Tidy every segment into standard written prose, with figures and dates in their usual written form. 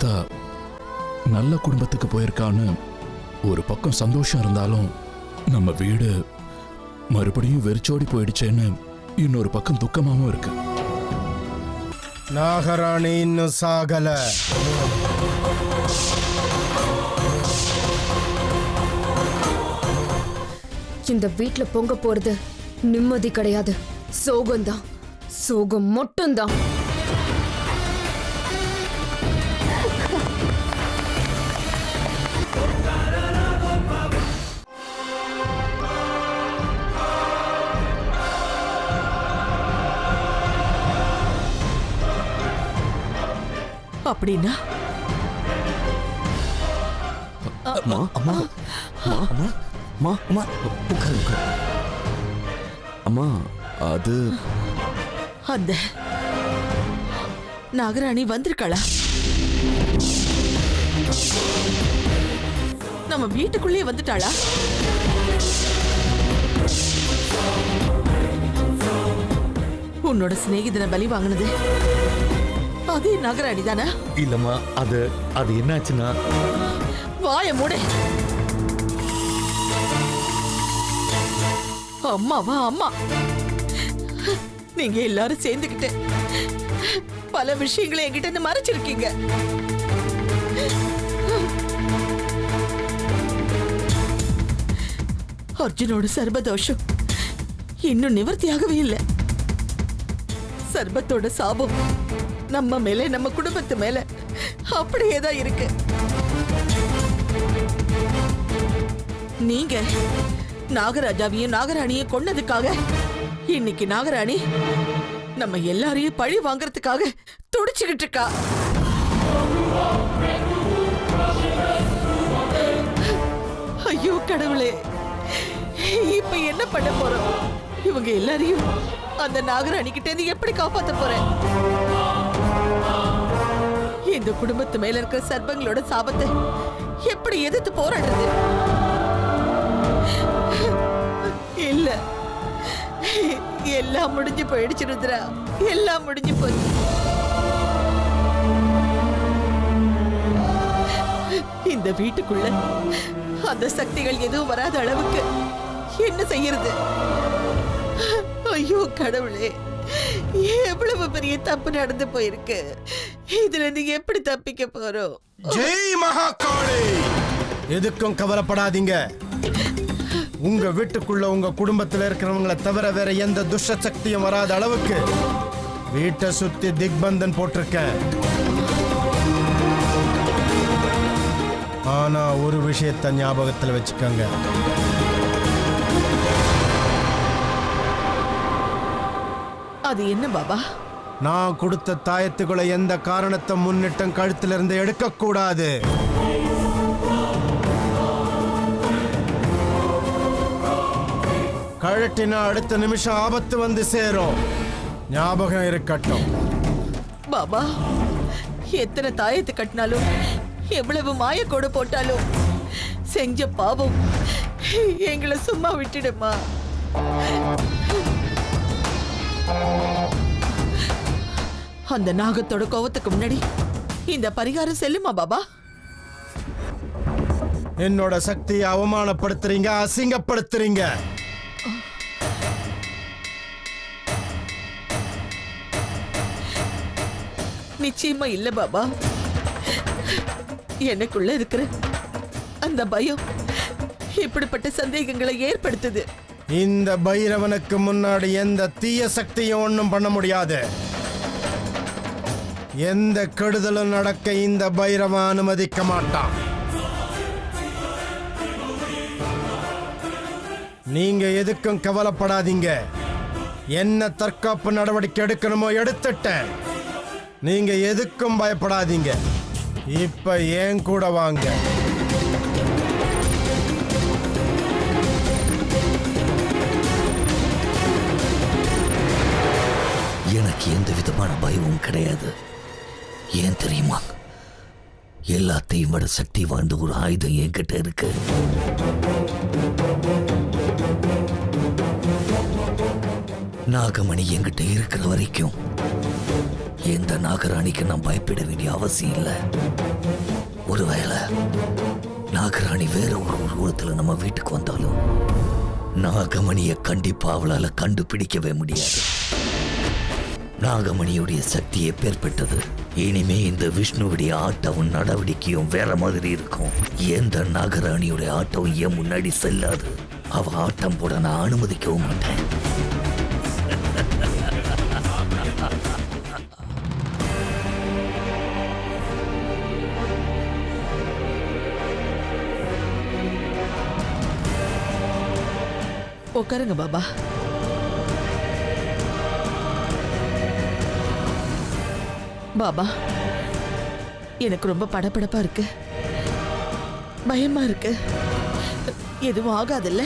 பார்த்தா நல்ல குடும்பத்துக்கு போயிருக்கான்னு ஒரு பக்கம் சந்தோஷம் இருந்தாலும் நம்ம வீடு மறுபடியும் வெறிச்சோடி போயிடுச்சேன்னு இன்னொரு பக்கம் துக்கமாவும் இருக்கு. நாகராணி இன்னும் சாகல. இந்த வீட்ல பொங்க போறது நிம்மதி கிடையாது, சோகம்தான். சோகம் மட்டும்தான். அப்படின்னா அம்மா அம்மா அம்மா அம்மா அம்மா உட்காரு உட்காரு. அம்மா அது அந்த நாகராணி வந்திருக்காளா? நம்ம வீட்டுக்குள்ளே வந்துட்டாளா? உன்னோட சிநேகிதனை பலி வாங்கினது அதே நாகராணி தானே? இல்லம்மா, அது என்னாச்சுன்னா... வாய மூடு. அம்மாவா அம்மா, நீங்க எல்லாரும் சேர்ந்துக்கிட்டு பல விஷயங்களை என்கிட்ட இருந்து மறைச்சிருக்கீங்க. அர்ஜுனோட சர்பதோஷம் இன்னும் நிவர்த்தியாகவே இல்லை. சர்பத்தோட சாபம் நம்ம மேல, நம்ம குடும்பத்து மேல அப்படியேதான் இருக்கு. நீங்க நாகராஜாவையும் நாகராணியும் கொன்னதுக்காக இன்னைக்கு நாகராணி நம்ம எல்லாரையும் பழி வாங்கறதுக்காக துடிச்சுக்கிட்டு இருக்கா. ஐயோ கடவுளே, இப்ப என்ன பண்ண போறோம்? இவங்க எல்லாரையும் அந்த நாகராணி கிட்ட இருந்து எப்படி காப்பாத்த போறேன்? இந்த குடும்பத்து மேல இருக்கிற சர்ப்பங்களோட சாபத்தை எப்படி எதிர்த்து போராடுறது? இல்ல, எல்லாம் முடிஞ்சு போயிடுச்சு ருத்ரா, எல்லாம் முடிஞ்சு போச்சு. இந்த வீட்டுக்குள்ள அந்த சக்திகள் எதுவும் வராத அளவுக்கு என்ன செய்யறது? ஐயோ கடவுளே, எவ்வளவு பெரிய தப்பு நடந்து போயிருக்கு. இதுல இருந்து எப்படி தப்பிக்க போறோம்? ஜெய் மகாகாளி! எதுக்கும் கவலைப்படாதீங்க. உங்க வீட்டுக்குள்ள உங்க குடும்பத்துல இருக்கிறவங்களை தவிர வேற எந்த துஷ்ட சக்தியும் வராத அளவுக்கு வீட்டை சுத்தி திக்பந்தன் போட்டிருக்கேன். ஆனா ஒரு விஷயத்தை ஞாபகத்துல வச்சுக்கோங்க. அது என்ன பாபா? நான் கொடுத்த தாயத்துக்களை எந்த காரணத்தை முன்னிட்டும் கழுத்திலிருந்து எடுக்க கூடாது. கழட்டினா அடுத்த நிமிஷம் ஆபத்து வந்து சேரும். ஞாபகம் இருக்கட்டும். பாபா, எத்தனை தாயத்து கட்டினாலும், எவ்வளவு மாயக்கோடு போட்டாலும் செஞ்ச பாவம் எங்களை சும்மா விட்டுடுமா? அந்த நாகத்தோட கோவத்துக்கு முன்னாடி இந்த பரிகாரம் செல்லுமா பாபா? என்னோட சக்தியை அவமானப்படுத்துறீங்க, அசிங்கப்படுத்துறீங்க. நிச்சயமா இல்ல பாபா. எனக்குள்ள இருக்கிற அந்த பயம் இப்படிப்பட்ட சந்தேகங்களை ஏற்படுத்துது. இந்த பைரவனுக்கு முன்னாடி எந்த தீய சக்தியும் ஒண்ணும் பண்ண முடியாது. எந்த கெடுதலும் நடக்க இந்த பைரவன் அனுமதிக்க மாட்டான். நீங்க எதுக்கும் கவலைப்படாதீங்க. என்ன தற்காப்பு நடவடிக்கை எடுக்கணுமோ எடுத்துட்டேன். நீங்க எதுக்கும் பயப்படாதீங்க. இப்ப ஏன் கூட வாங்க. எனக்கு எந்த விதமான பயமும் கிடையாது. ஏன் தெரியுமா? எல்லாத்தையும் விட சக்தி வாய்ந்த ஒரு ஆயுதம் என்கிட்ட இருக்கு. நாகமணி என்கிட்ட இருக்கிற வரைக்கும் எந்த நாகராணிக்கு நான் பயப்பட வேண்டிய அவசியம் இல்லை. ஒருவேளை நாகராணி வேற ஒரு உருவத்துல நம்ம வீட்டுக்கு வந்தாலும் நாகமணியை கண்டிப்பா அவளால கண்டுபிடிக்கவே முடியாது. நாகமணியுடைய சக்தி எப்பேற்பட்டது. இனிமே இந்த விஷ்ணுவுடைய ஆட்டமும் நடவடிக்கையும் வேற மாதிரி இருக்கும். எந்த நாகராணியுடைய ஆட்டம் ஏன் முன்னாடி செல்லாது. அவ ஆட்டம் போட நான் அனுமதிக்கவும் மாட்டேன். உட்காருங்க பாபா. பாபா, எனக்கு ரொம்ப படபடப்பா இருக்கு, பயமா இருக்கு. எதுவும் ஆகாதுல்ல?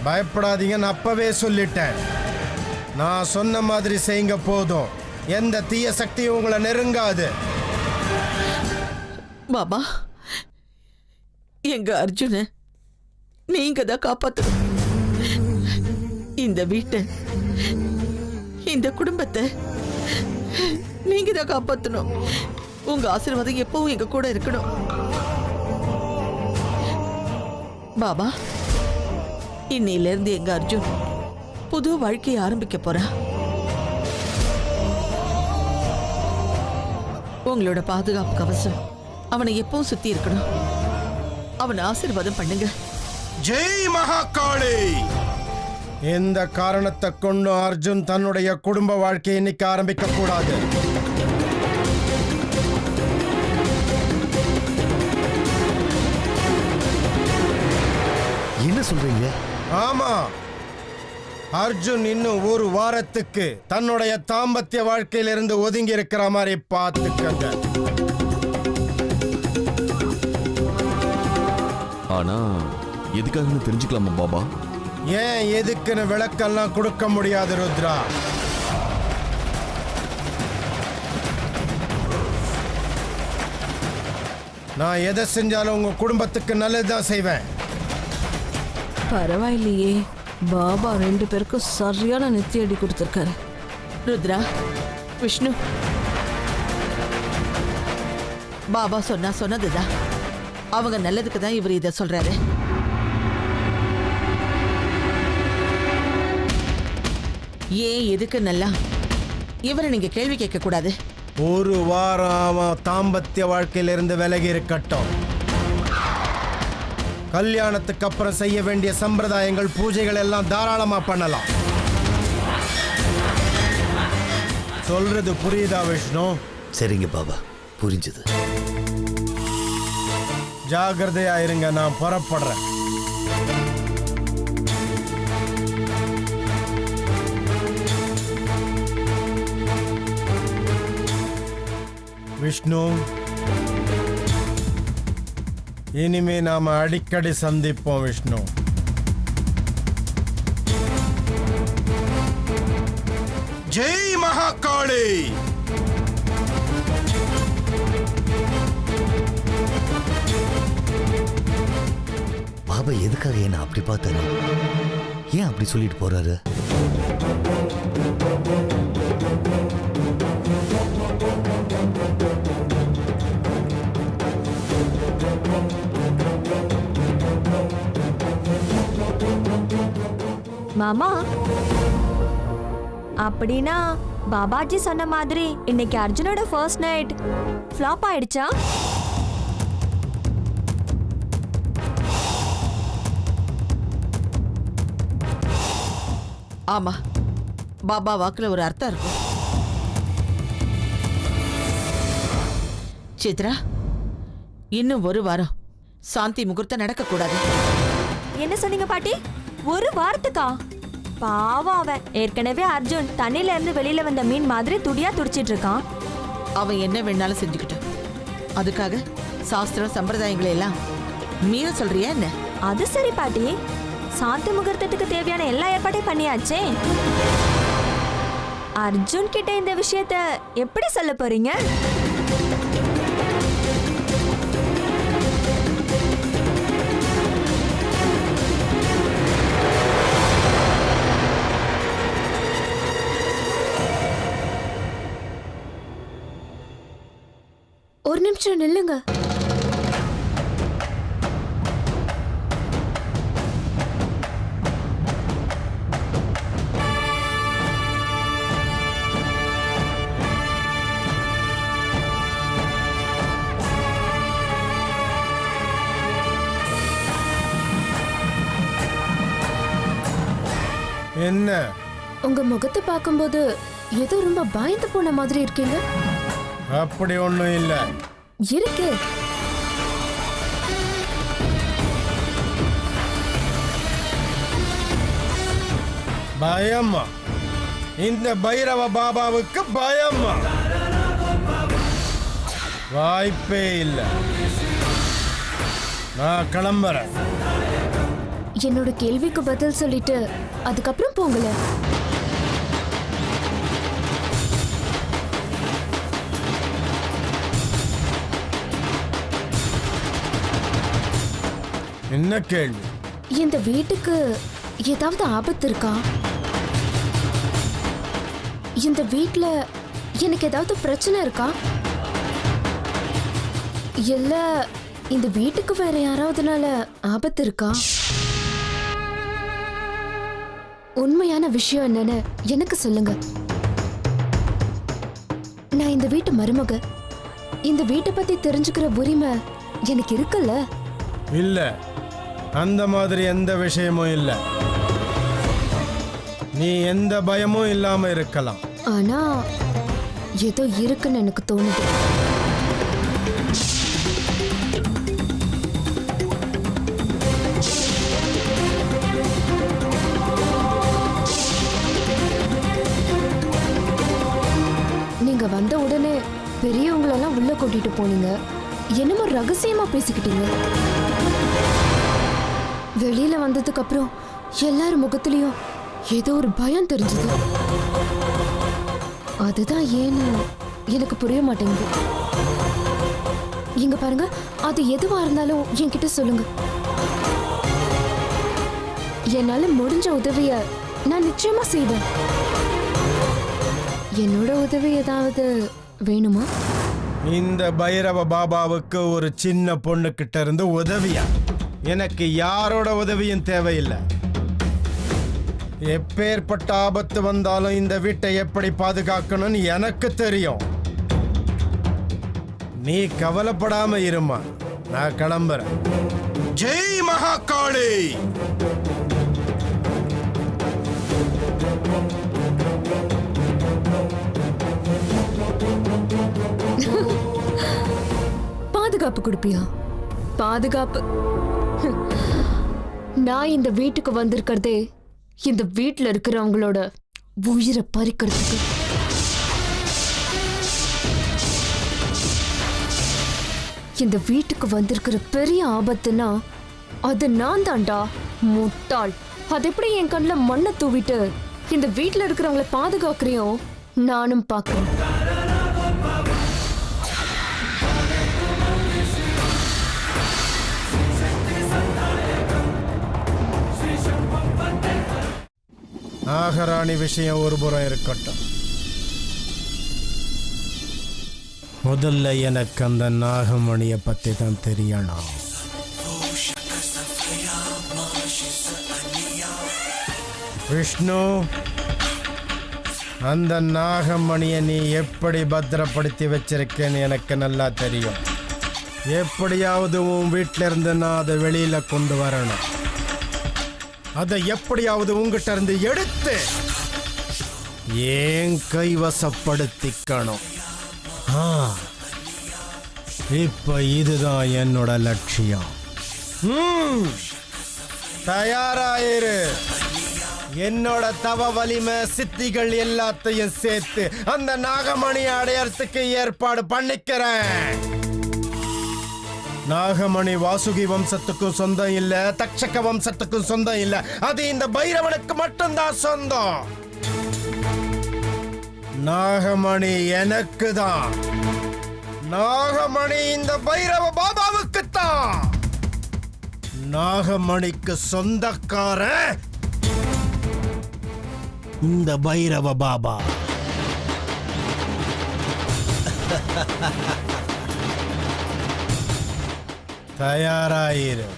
பயப்படாதீங்கன்னு அப்பவே சொல்லிட்டேன். நான் சொன்ன மாதிரி செய்யுங்க போதும். எந்த தீய சக்தியும் உங்களை நெருங்காது. பாபா, எங்க அர்ஜுன நீங்க தான் காப்பாத்தணும். இந்த வீட்டை, இந்த குடும்பத்தை நீங்க தான் காப்பாத்தணும். உங்க ஆசீர்வாதம் எப்பவும் எங்க கூட இருக்கணும். பாபா, இன்னையில இருந்து எங்க அர்ஜுன் புது வாழ்க்கையை ஆரம்பிக்க போறா. உங்களோட பாதுகாப்பு கவசம் அவனை எப்பவும் சுத்தி இருக்கணும். அவனை ஆசீர்வாதம் பண்ணுங்க. ஜெய் மகாகாளி. எந்த காரணத்தை கொண்டு அர்ஜுன் தன்னுடைய குடும்ப வாழ்க்கையை இன்னைக்கு ஆரம்பிக்க கூடாது. என்ன சொல்றீங்க? ஆமா, அர்ஜுன் இன்னும் ஒரு வாரத்துக்கு தன்னுடைய தாம்பத்திய வாழ்க்கையிலிருந்து ஒதுங்கி இருக்கிற மாதிரி பார்த்துக்கங்க. ஆனா எதுக்காகன்னு தெரிஞ்சுக்கலாமா பாபா? ஏன் எதுக்குன்னு விளக்கெல்லாம் கொடுக்க முடியாது ருத்ரா. நான் எதை செஞ்சாலும் உங்க குடும்பத்துக்கு நல்லதுதான் செய்வேன். பரவாயில்லையே, பாபா 2 பேருக்கும் சரியான நெத்தியடி கொடுத்துருக்காரு. ருத்ரா, விஷ்ணு, பாபா சொன்னதுதான். அவங்க நல்லதுக்கு தான் இவர் இதை சொல்றாரு. ஏன் எதுக்கு நல்லா இவரை நீங்க கேள்வி கேட்க கூடாது. ஒரு வாரம் அவன் தாம்பத்திய வாழ்க்கையிலிருந்து விலகி இருக்கட்டும். கல்யாணத்துக்கு அப்புறம் செய்ய வேண்டிய சம்பிரதாயங்கள், பூஜைகள் எல்லாம் தாராளமா பண்ணலாம். சொல்றது புரியுதா விஷ்ணு? சரிங்க பாபா, புரிஞ்சுது. ஜாகிரதையா இருங்க, நான் புறப்படுறேன். விஷ்ணு, இனிமே நாம அடிக்கடி சந்திப்போம் விஷ்ணு. ஜெய் மகாகாளி. பாபா எதுக்காக என்ன அப்படி பார்த்தாரு? ஏன் அப்படி சொல்லிட்டு போறாரு? மாமா, அப்படின்னா பாபாஜி சொன்ன மாதிரி இன்னைக்கு அர்ஜுனோட ஃபர்ஸ்ட் நைட் ஃப்ளாப் ஆயிடுச்சா? ஆமா, பாபா வாக்குல ஒரு அர்த்தம் இருக்கும். சித்ரா, இன்னும் ஒரு வாரம் சாந்தி முகூர்த்தம் நடக்க கூடாது. என்ன சொன்னீங்க பாட்டி? ஒரு வாரத்துக்கா? பாவம் அவன். ஏற்கனவே அர்ஜுன் தண்ணில இருந்து வெளியில வந்த மீன் மாதிரி துடியா துடிச்சிட்டு இருக்கான். அவன் என்ன வேணாலும் செஞ்சுக்கிட்டான். அதுக்காக சாஸ்திரம் சம்பிரதாயங்களை எல்லாம் மீற சொல்றியா என்ன? அது சரி பாட்டி, சாந்தி முகூர்த்தத்துக்கு தேவையான எல்லா ஏற்பாட்டையும் பண்ணியாச்சே. அர்ஜுன் கிட்ட இந்த விஷயத்த எப்படி சொல்ல போறீங்க? கொஞ்சம் நில்லுங்க. என்ன? உங்க முகத்தை பார்க்கும்போது ஏதோ ரொம்ப பயந்து போன மாதிரி இருக்கீங்க. அப்படி ஒண்ணும் இல்ல. இருக்கு. பயமா? இந்த பைரவ பாபாவுக்கு பயமா? வாய்ப்பே இல்ல. நான் கிளம்புறேன். என்னோட கேள்விக்கு பதில் சொல்லிட்டு அதுக்கப்புறம் போங்கல. என்ன கேள்வி? இந்த வீட்டுக்கு ஏதாவது ஆபத்து இருக்கா? இந்த வீட்ல எனக்கு ஏதாவது பிரச்சனை இருக்கா? இல்ல இந்த வீட்டுக்கு வேற யாராவதுனால ஆபத்து இருக்கா? உண்மையான விஷயம் என்னன்னு எனக்கு சொல்லுங்க. நான் இந்த வீட்டு மருமக. இந்த வீட்டை பத்தி தெரிஞ்சுக்கிற உரிமை எனக்கு இருக்குல்ல? இல்ல, அந்த மாதிரி எந்த விஷயமும் இல்ல. நீ எந்த பயமும் இல்லாம இருக்கலாம். ஆனா ஏதோ இருக்குன்னு எனக்கு தோணுது. நீங்க வந்த உடனே பெரியவங்களெல்லாம் உள்ள கூட்டிட்டு போனீங்க. என்னமோ ரகசியமா பேசிக்கிட்டீங்க. வெளியில வந்ததுக்கு அப்புறம் எல்லார் முகத்திலையும் ஏதோ ஒரு பயம் தெரிஞ்சது. அதுதான் ஏன்னு எனக்கு புரிய மாட்டேங்குது. இங்க பாருங்க, அது எதுவா இருந்தாலும் என்கிட்ட சொல்லுங்க. என்னால முடிஞ்ச உதவிய நான் நிச்சயமா செய்வேன். என்னோட உதவி ஏதாவது வேணுமா? இந்த பைரவ பாபாவுக்கு ஒரு சின்ன பொண்ணு கிட்ட இருந்து உதவியா? எனக்கு யாரோட உதவியும் தேவையில்லை. எப்பேற்பட்ட ஆபத்து வந்தாலும் இந்த வீட்டை எப்படி பாதுகாக்கணும்னு எனக்கு தெரியும். நீ கவலைப்படாம இருமா. நான் கிளம்புறேன். ஜெய் மகாகாளி. பாதுகாப்பு கொடுப்பியா? பாதுகாப்பு? நான் இந்த வீட்டுக்கு வந்திருக்கிறதே இந்த வீட்டுல இருக்கிறவங்களோட உயிரை பறிக்கிறதுக்கு. இந்த வீட்டுக்கு வந்திருக்கிற பெரிய ஆபத்துனா அது நான் தான்டா, முட்டாள். அது எப்படி என் கண்ணில் மண்ணை தூவிட்டு இந்த வீட்டுல இருக்கிறவங்களை பாதுகாக்கிறியோ நானும் பார்க்கிறேன். நாகராணி விஷயம் ஒரு புறம் இருக்கட்டும். முதல்ல எனக்கு அந்த நாகமணியை பத்தி தான் தெரியணும். விஷ்ணு, அந்த நாகமணியை நீ எப்படி பத்திரப்படுத்தி வச்சிருக்கேன்னு எனக்கு நல்லா தெரியும். எப்படியாவது உன் வீட்டில இருந்து நான் அதை வெளியில கொண்டு வரணும். அதை எப்படியாவது உங்ககிட்ட இருந்து எடுத்து ஏன் கைவசப்படுத்திக்கணும். இப்ப இதுதான் என்னோட லட்சியம். தயாராயிரு. என்னோட தவ வலிமை சித்திகள் எல்லாத்தையும் சேர்த்து அந்த நாகமணி அடையறதுக்கு ஏற்பாடு பண்ணிக்கிறேன். நாகமணி வாசுகி வம்சத்துக்கும் சொந்தம் இல்ல, தக்ஷக வம்சத்துக்கும் சொந்தம் இல்ல. அது இந்த பைரவனுக்கு மட்டும்தான் சொந்தம். நாகமணி எனக்கு தான். நாகமணி இந்த பைரவ பாபாவுக்கு தான். நாகமணிக்கு சொந்தக்காரன் இந்த பைரவ பாபா. தயாராயிரு.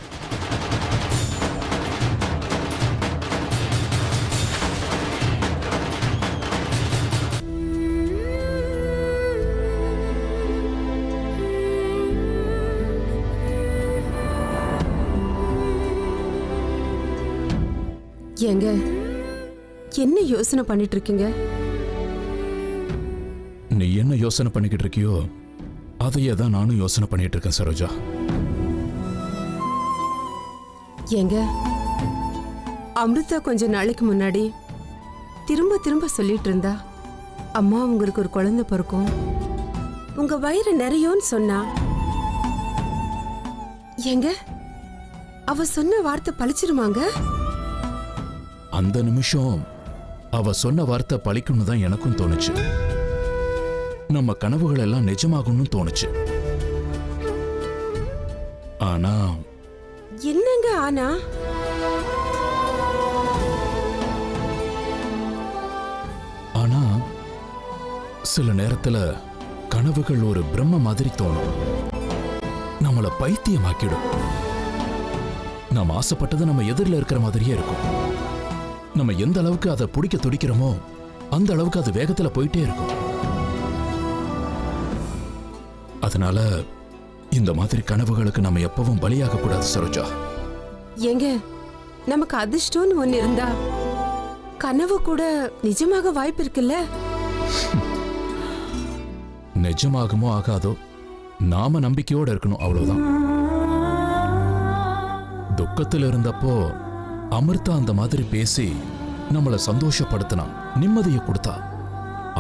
ஏங்க என்ன யோசனை பண்ணிட்டு இருக்கீங்க? நீ என்ன யோசனை பண்ணிக்கிட்டு இருக்கியோ அதையே தான் நானும் யோசனை பண்ணிட்டு இருக்கேன் சரோஜா. ஏங்க அமிர்தா கொஞ்ச நாளைக்கு முன்னாடி திரும்ப திரும்ப சொல்லிட்டு இருந்தா, அம்மா உங்களுக்கு ஒரு குழந்தை பிறக்கும், உங்க வயிறு நிறையோன்னு சொன்னா. ஏங்க அவ சொன்ன வார்த்தை பழிச்சிருமாங்க? அந்த நிமிஷம் அவ சொன்ன வார்த்தை பழிக்கும்னு தான் எனக்கும் தோணுச்சு. நம்ம கனவுகள் எல்லாம் நிஜமாகும்னு தோணுச்சு. ஆனா என்னங்க ஆனா சில நேரத்துல கனவுகள் ஒரு பிரம்ம மாதிரி தோணும், நம்மள பைத்தியமாக்கிடும். நம்ம ஆசைப்பட்டது நம்ம எதிரில் இருக்கிற மாதிரியே இருக்கும். நம்ம எந்த அளவுக்கு அதை பிடிக்க துடிக்கிறோமோ அந்த அளவுக்கு அது வேகத்துல போயிட்டே இருக்கும். அதனால இந்த மாதிரி கனவுகளுக்கு நம்ம எப்பவும் பலியாக கூடாது சரோஜா. ஏங்க நமக்கு அதிர்ஷ்டம்னு ஒண்ணு இருந்தா கனவு கூட நிஜமாக வாய்ப்பு இருக்குல்ல? நிஜமாகுமோ ஆகாதோ நாம நம்பிக்கையோட இருக்கணும், அவ்வளவுதான். துக்கத்தில் இருந்தப்போ அமிர்தா அந்த மாதிரி பேசி நம்மளை சந்தோஷப்படுத்தினா, நிம்மதியை கொடுத்தா,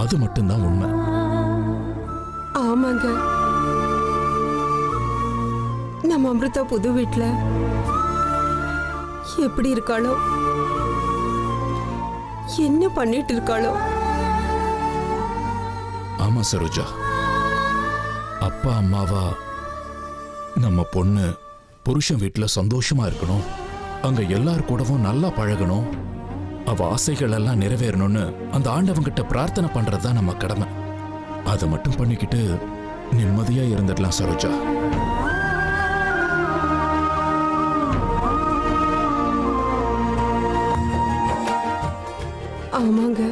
அது மட்டும்தான் உண்மை. ஆமாங்க, நம்ம அமிர்தா புது வீட்ல எப்படி இருக்காளோ, என்ன பண்ணிட்டு இருக்காளோ. ஆமா சரோஜா, அப்பா அம்மாவா நம்ம பொண்ணு புருஷன் வீட்டுல சந்தோஷமா இருக்கணும், அங்க எல்லார் கூடவும் நல்லா பழகணும், அவ ஆசைகள் எல்லாம் நிறைவேறணும்னு அந்த ஆண்டவங்கிட்ட பிரார்த்தனை பண்றதுதான் நம்ம கடமை. அதை மட்டும் பண்ணிக்கிட்டு நிம்மதியா இருந்துடலாம் சரோஜா. ஆமாங்க,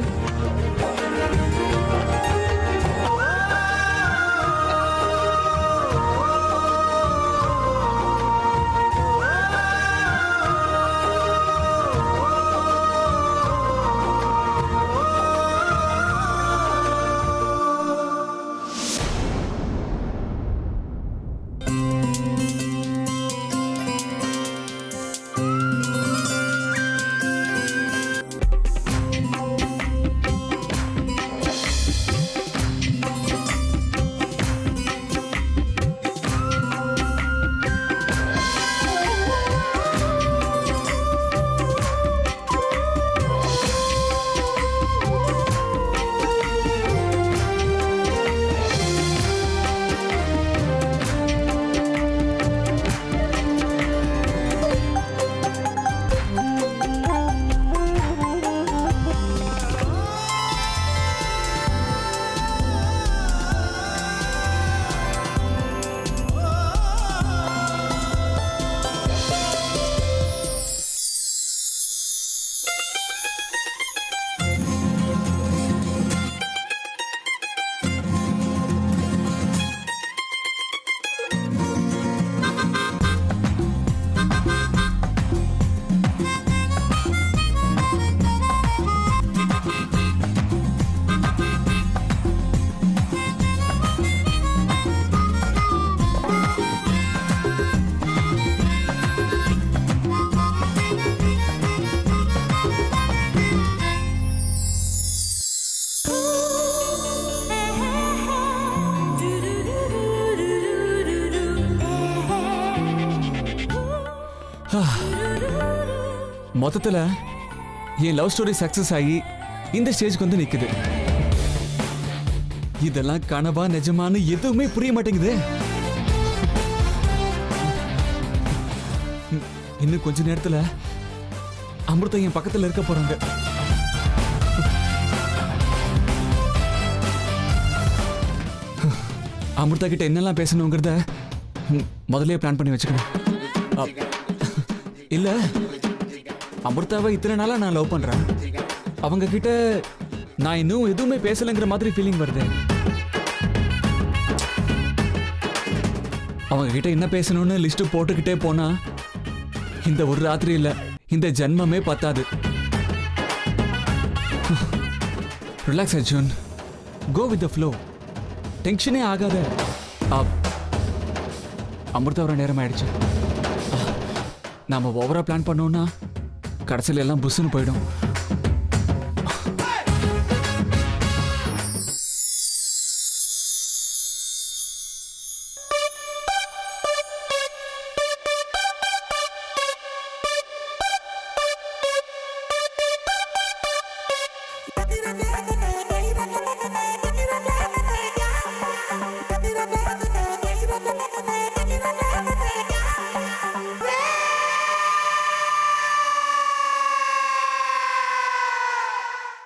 மொத்தத்துல என் லவ் ஸ்டோரி சக்சஸ் ஆகி இந்த ஸ்டேஜ்க்கு வந்து நிக்குது. இதெல்லாம் கனவா நிஜமானு எதுவுமே புரிய மாட்டேங்குது. இன்னும் கொஞ்ச நேரத்துல அமிர்தா என் பக்கத்துல இருக்க போறாங்க. அமிர்தா கிட்ட என்னெல்லாம் பேசணுங்கிறத முதல்லயே பிளான் பண்ணி வச்சுக்கணும். இல்ல அமிர்தாவை இத்தனை நாளா நான் லவ் பண்றேன். அவங்க கிட்ட நான் இன்னும் எதுவுமே பேசலைங்கிற மாதிரி ஃபீலிங் வருது. அவங்க கிட்ட என்ன பேசணும்னு லிஸ்ட் போட்டுக்கிட்டே போனா இந்த ஒரு ராத்திரி இல்ல, இந்த ஜென்மமே பத்தாது. Relax Arjun, go with the flow, டென்ஷனே ஆகாத. அமிர்தா வர நேரம் ஆயிடுச்சு. நாம ஓவரா பிளான் பண்ணோம்னா கடைசியில எல்லாம் புஷ்னு போயிடும்.